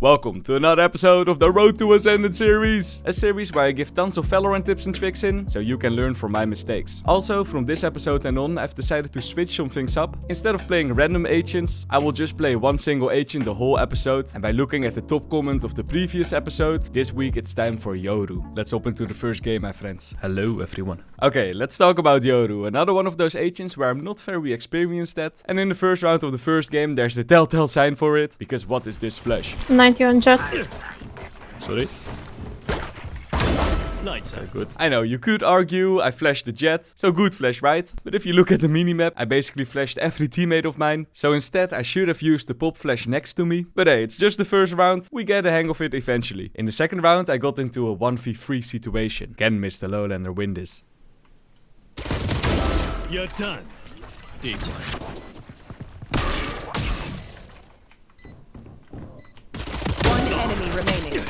Welcome to another episode of the Road to Ascendant series. A series where I give tons of Valorant tips and tricks in, so you can learn from my mistakes. Also, from this episode and on, I've decided to switch some things up. Instead of playing random agents, I will just play one single agent the whole episode. And by looking at the top comment of the previous episode, this week it's time for Yoru. Let's hop into the first game, my friends. Hello everyone. Okay, let's talk about Yoru. Another one of those agents where I'm not very experienced at. And in the first round of the first game, there's the telltale sign for it. Because what is this flash? 90 on jet. Sorry? Nice. Very good. I know, you could argue I flashed the jet, so good flash, right? But if you look at the minimap, I basically flashed every teammate of mine. So instead, I should have used the pop flash next to me. But hey, it's just the first round. We get the hang of it eventually. In the second round, I got into a 1v3 situation. Can MrLowlander win this? You're done. Easy. Enemy remaining.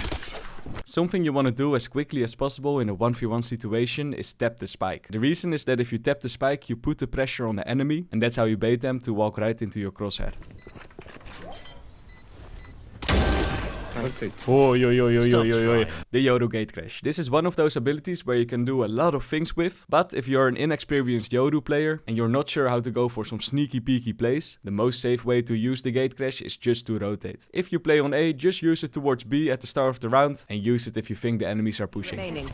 Something you want to do as quickly as possible in a 1v1 situation is tap the spike. The reason is that if you tap the spike, you put the pressure on the enemy, and that's how you bait them to walk right into your crosshair. Okay. Oh, yo. The Yoru gate crash. This is one of those abilities where you can do a lot of things with, but if you're an inexperienced Yoru player and you're not sure how to go for some sneaky peeky plays, the most safe way to use the gate crash is just to rotate. If you play on A, just use it towards B at the start of the round and use it if you think the enemies are pushing. Remaining.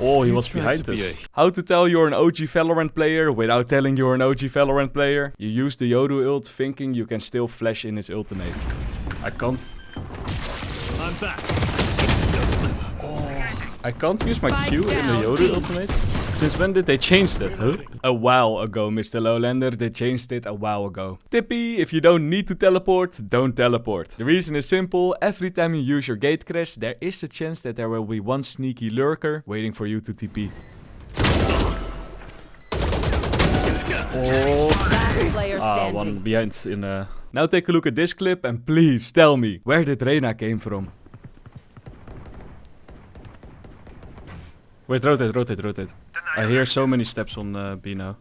Oh, he was behind us. How to tell you're an OG Valorant player without telling you're an OG Valorant player? You use the Yoru ult thinking you can still flash in his ultimate. I can't... I'm back. I can't use my Q in the Yoru ultimate? Since when did they change that, huh? A while ago, MrLowlander. They changed it a while ago. Tippy, if you don't need to teleport, don't teleport. The reason is simple. Every time you use your gate crash, there is a chance that there will be one sneaky lurker waiting for you to TP. Oh, one behind in a... Now take a look at this clip and please tell me, where did Reyna came from? Wait, rotate. I hear so many steps on B now.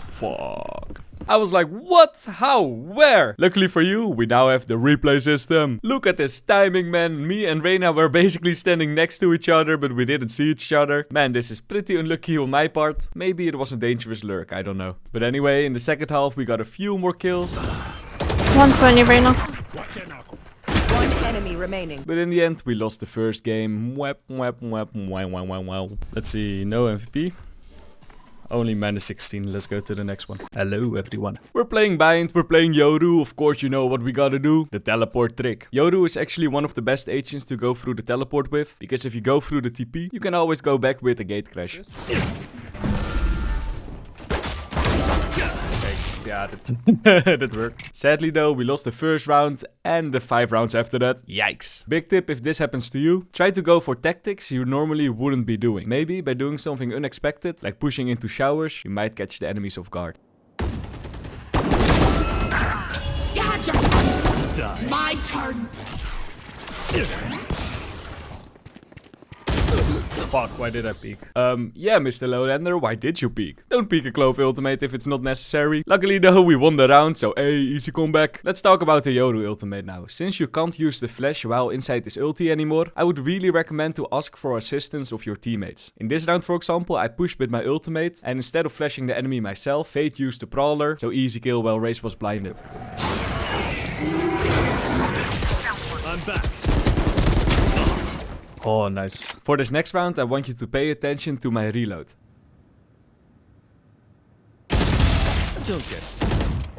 Fuck. I was like, what? How? Where? Luckily for you, we now have the replay system. Look at this timing, man. Me and Reyna were basically standing next to each other, but we didn't see each other. Man, this is pretty unlucky on my part. Maybe it was a dangerous lurk, I don't know. But anyway, in the second half, we got a few more kills. 120 right now. One enemy remaining. But in the end, we lost the first game. Wow. Let's see, no MVP. Only -16. Let's go to the next one. Hello everyone. We're playing Bind, we're playing Yoru. Of course you know what we gotta do. The teleport trick. Yoru is actually one of the best agents to go through the teleport with. Because if you go through the TP, you can always go back with the gate crash. Yeah, that worked. Sadly though, we lost the first round and the 5 rounds after that. Yikes. Big tip if this happens to you, try to go for tactics you normally wouldn't be doing. Maybe by doing something unexpected, like pushing into showers, you might catch the enemies off guard. My turn. Fuck, why did I peek? Yeah, MrLowlander, why did you peek? Don't peek a Clove ultimate if it's not necessary. Luckily though, we won the round, so hey, easy comeback. Let's talk about the Yoru ultimate now. Since you can't use the flash while inside this ulti anymore, I would really recommend to ask for assistance of your teammates. In this round, for example, I pushed with my ultimate, and instead of flashing the enemy myself, Fate used the Prowler, so easy kill while Raze was blinded. I'm back. Oh, nice. For this next round, I want you to pay attention to my reload. Don't get it.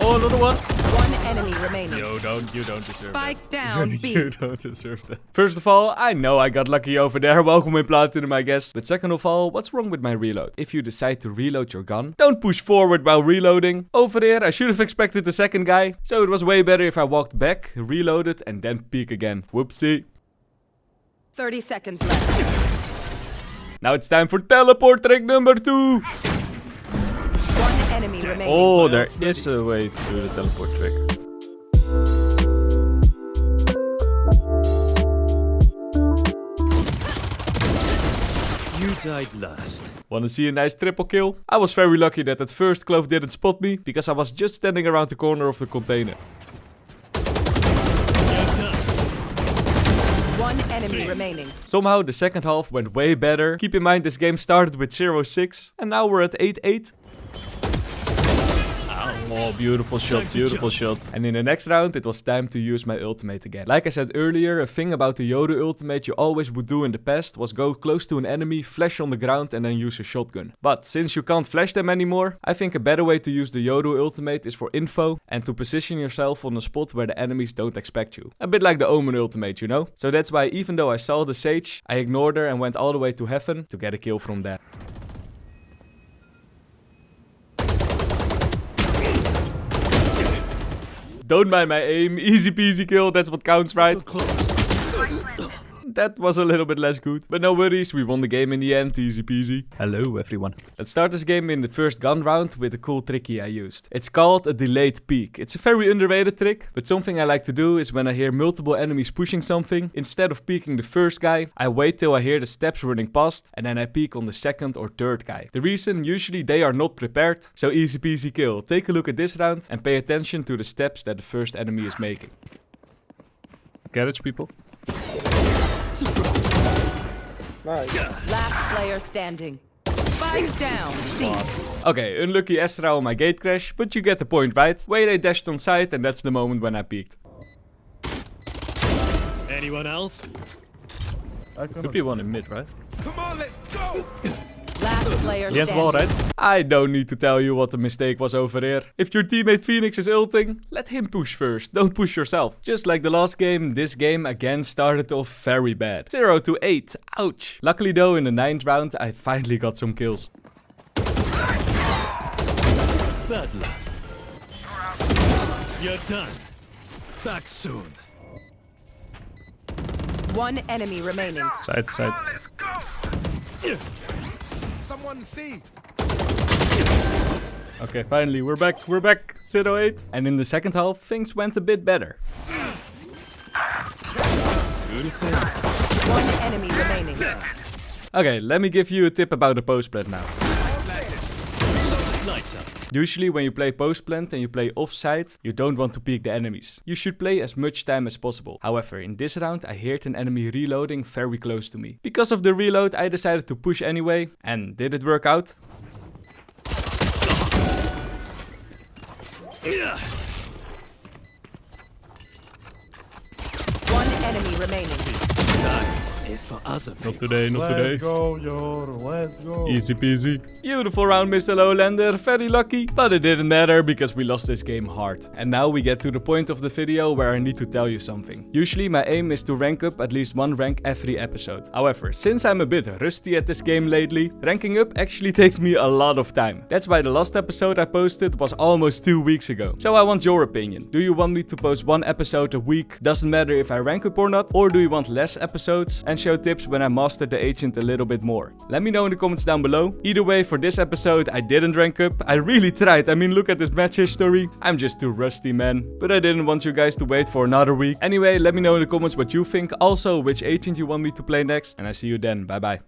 Oh, another one. One enemy remaining. You don't deserve Spike that. down B. You don't deserve that. First of all, I know I got lucky over there. Welcome in Platinum, I guess. But second of all, what's wrong with my reload? If you decide to reload your gun, don't push forward while reloading. Over there, I should have expected the second guy. So it was way better if I walked back, reloaded, and then peek again. Whoopsie. 30 seconds left. Now it's time for teleport trick number 2. One enemy remaining. Oh, there is a way to do the teleport trick. You died last? Wanna see a nice triple kill? I was very lucky that that first clove didn't spot me, because I was just standing around the corner of the container. One enemy remaining. Somehow the second half went way better. Keep in mind this game started with 0-6 and now we're at 8-8. Oh, beautiful shot, beautiful shot. And in the next round, it was time to use my ultimate again. Like I said earlier, a thing about the Yoru ultimate you always would do in the past was go close to an enemy, flash on the ground and then use a shotgun. But since you can't flash them anymore, I think a better way to use the Yoru ultimate is for info and to position yourself on a spot where the enemies don't expect you. A bit like the Omen ultimate, you know? So that's why even though I saw the Sage, I ignored her and went all the way to heaven to get a kill from there. Don't mind my aim, easy peasy kill, that's what counts, right? That was a little bit less good. But no worries, we won the game in the end, easy peasy. Hello, everyone. Let's start this game in the first gun round with a cool tricky I used. It's called a delayed peek. It's a very underrated trick, but something I like to do is when I hear multiple enemies pushing something, instead of peeking the first guy, I wait till I hear the steps running past and then I peek on the second or third guy. The reason, usually they are not prepared, so easy peasy kill. Take a look at this round and pay attention to the steps that the first enemy is making. Garage people. Last player standing. Spike down. Okay, unlucky Astra on my gate crash, but you get the point, right? Wait, I dashed on site and that's the moment when I peeked. Anyone else? Could be one in mid, right? Come on, let's go! Last player He has wall, standing. right? I don't need to tell you what the mistake was over here. If your teammate Phoenix is ulting, let him push first, don't push yourself. Just like the last game, this game again started off very bad. 0-8, ouch. Luckily though, in the 9th round, I finally got some kills. Bad luck. You're done. Back soon. One enemy remaining. Side, side. Someone see. Okay, finally, we're back, 0-8. And in the second half, things went a bit better. One enemy remaining. Okay, let me give you a tip about the post plant now. Lights up. Usually when you play post plant and you play offside, you don't want to peek the enemies. You should play as much time as possible. However, in this round I heard an enemy reloading very close to me. Because of the reload, I decided to push anyway. And did it work out? One enemy remaining. Is for us. Not today, not today. Let's go, Yoru, let's go. Easy peasy. Beautiful round, MrLowlander. Very lucky. But it didn't matter because we lost this game hard. And now we get to the point of the video where I need to tell you something. Usually my aim is to rank up at least one rank every episode. However, since I'm a bit rusty at this game lately, ranking up actually takes me a lot of time. That's why the last episode I posted was almost 2 weeks ago. So I want your opinion. Do you want me to post one episode a week? Doesn't matter if I rank up or not? Or do you want less episodes and show tips when I mastered the agent a little bit more? Let me know in the comments down below. Either way, for this episode I didn't rank up. I really tried. I mean, look at this match history. I'm just too rusty, man. But I didn't want you guys to wait for another week. Anyway, let me know in the comments what you think. Also, which agent you want me to play next. And I see you then. Bye bye.